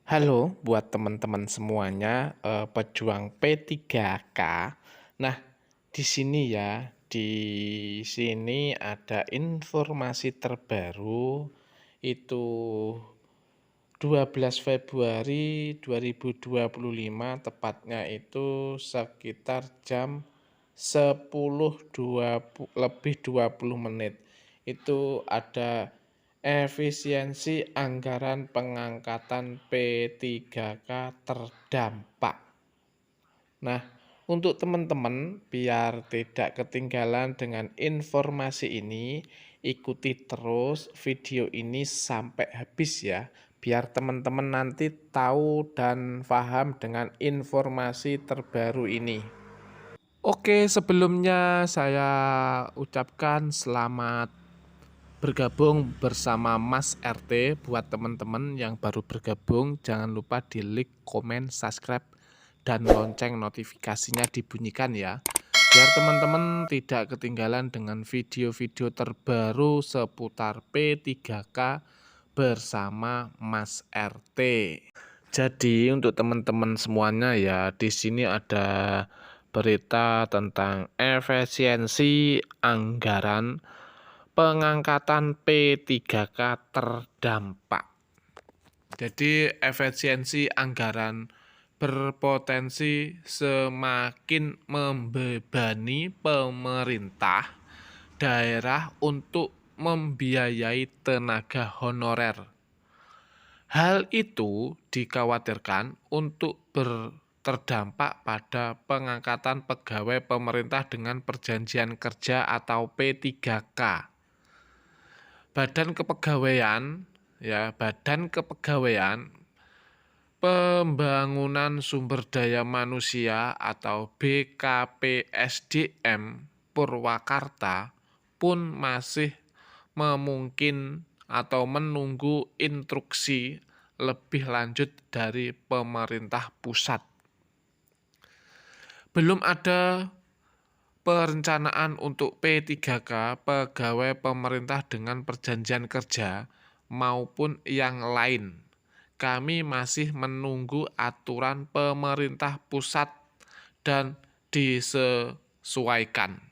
Halo buat teman-teman semuanya, pejuang P3K. Nah, di sini ya, di sini ada informasi terbaru, itu 12 Februari 2025, tepatnya itu sekitar jam 10.20 itu ada efisiensi anggaran pengangkatan P3K terdampak. Nah, untuk teman-teman biar tidak ketinggalan dengan informasi ini, ikuti terus video ini sampai habis ya, biar teman-teman nanti tahu dan paham dengan informasi terbaru ini. Oke, sebelumnya saya ucapkan selamat bergabung bersama Mas RT. Buat teman-teman yang baru bergabung, jangan lupa di like, komen, subscribe, dan lonceng notifikasinya dibunyikan ya. Biar teman-teman tidak ketinggalan dengan video-video terbaru seputar P3K bersama Mas RT. Jadi untuk teman-teman semuanya ya, di sini ada berita tentang efisiensi anggaran pengangkatan P3K terdampak. Jadi efisiensi anggaran berpotensi semakin membebani pemerintah daerah untuk membiayai tenaga honorer. Hal itu dikhawatirkan untuk terdampak pada pengangkatan pegawai pemerintah dengan perjanjian kerja atau P3K. Badan Kepegawaian Pembangunan Sumber Daya Manusia atau BKPSDM Purwakarta pun masih menunggu instruksi lebih lanjut dari pemerintah pusat. Belum ada perencanaan untuk P3K pegawai pemerintah dengan perjanjian kerja maupun yang lain. Kami masih menunggu aturan pemerintah pusat dan disesuaikan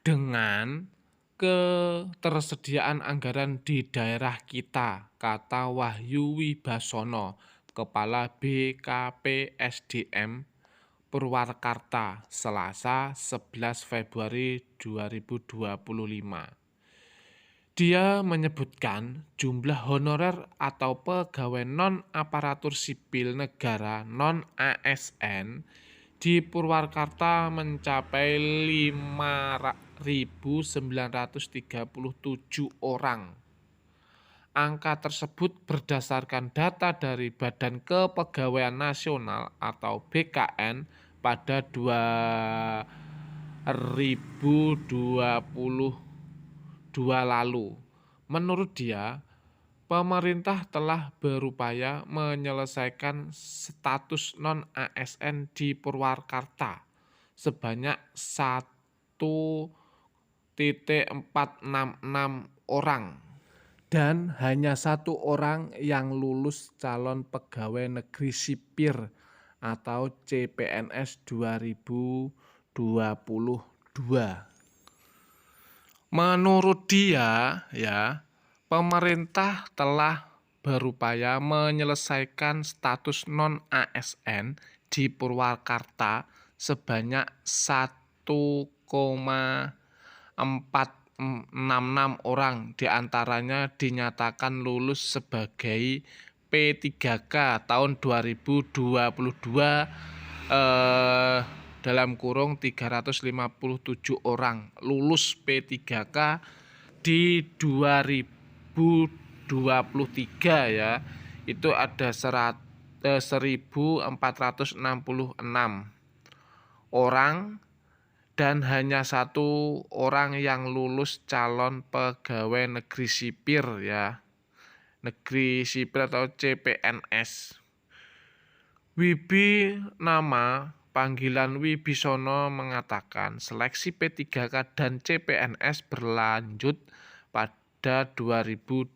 dengan ketersediaan anggaran di daerah kita, kata Wahyu Wibasono, Kepala BKPSDM Purwakarta, Selasa 11 Februari 2025. Dia menyebutkan jumlah honorer atau pegawai non-aparatur sipil negara non-ASN di Purwakarta mencapai 5.937 orang. Angka tersebut berdasarkan data dari Badan Kepegawaian Nasional atau BKN pada 2022 lalu. Menurut dia, pemerintah telah berupaya menyelesaikan status non-ASN di Purwakarta sebanyak 1,466 orang. Dan hanya 1 orang yang lulus calon pegawai negeri sipil atau CPNS 2022. Menurut dia, ya, pemerintah telah berupaya menyelesaikan status non-ASN di Purwakarta sebanyak 1,466 orang, diantaranya dinyatakan lulus sebagai P3K tahun 2022 dalam kurung 357 orang lulus P3K di 2023 ya, itu ada 1.466 orang dan hanya 1 orang yang lulus calon pegawai negeri sipil ya, negeri sipil atau CPNS. Nama panggilan Wibisono mengatakan seleksi P3K dan CPNS berlanjut pada 2024.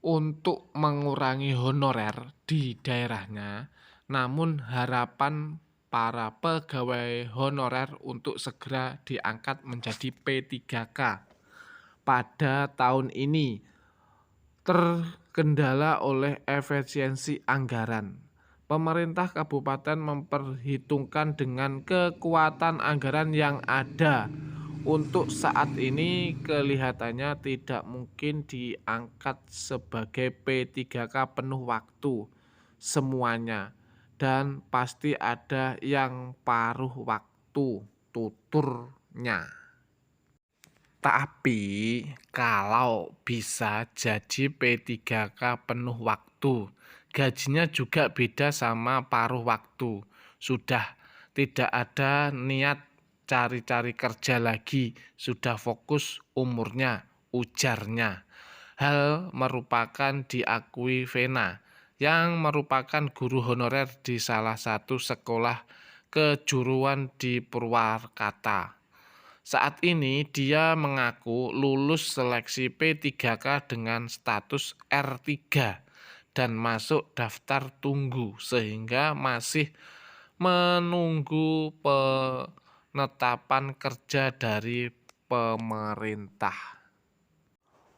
untuk mengurangi honorer di daerahnya, namun harapan para pegawai honorer untuk segera diangkat menjadi P3K pada tahun ini terkendala oleh efisiensi anggaran. Pemerintah kabupaten memperhitungkan dengan kekuatan anggaran yang ada. Untuk saat ini kelihatannya tidak mungkin diangkat sebagai P3K penuh waktu semuanya, dan pasti ada yang paruh waktu tuturnya. Tapi kalau bisa jadi P3K penuh waktu, gajinya juga beda sama paruh waktu. Sudah tidak ada niat cari-cari kerja lagi, sudah fokus umurnya, ujarnya. Hal merupakan diakui Vena, yang merupakan guru honorer di salah satu sekolah kejuruan di Purwakarta. Saat ini dia mengaku lulus seleksi P3K dengan status R3 dan masuk daftar tunggu sehingga masih menunggu penetapan kerja dari pemerintah.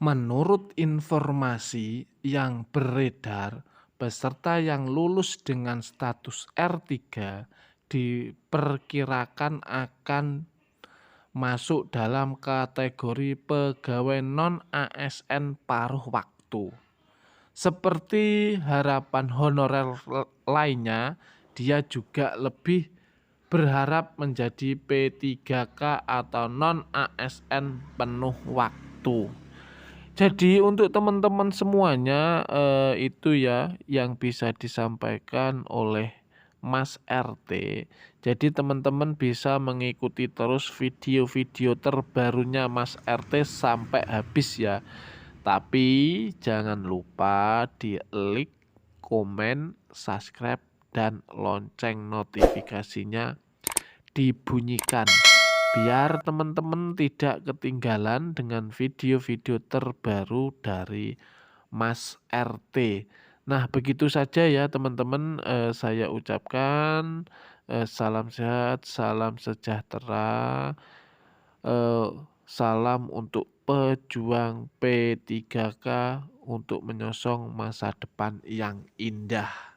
Menurut informasi yang beredar, peserta yang lulus dengan status R3 diperkirakan akan masuk dalam kategori pegawai non-ASN paruh waktu. Seperti harapan honorer lainnya, dia juga lebih berharap menjadi P3K atau non-ASN penuh waktu. Jadi untuk teman-teman semuanya itu ya yang bisa disampaikan oleh Mas RT. Jadi teman-teman bisa mengikuti terus video-video terbarunya Mas RT sampai habis ya. Tapi jangan lupa di like, komen, subscribe, dan lonceng notifikasinya dibunyikan biar teman-teman tidak ketinggalan dengan video-video terbaru dari Mas RT. Nah, begitu saja ya teman-teman, saya ucapkan salam sehat, salam sejahtera, eh, salam untuk pejuang P3K untuk menyosong masa depan yang indah.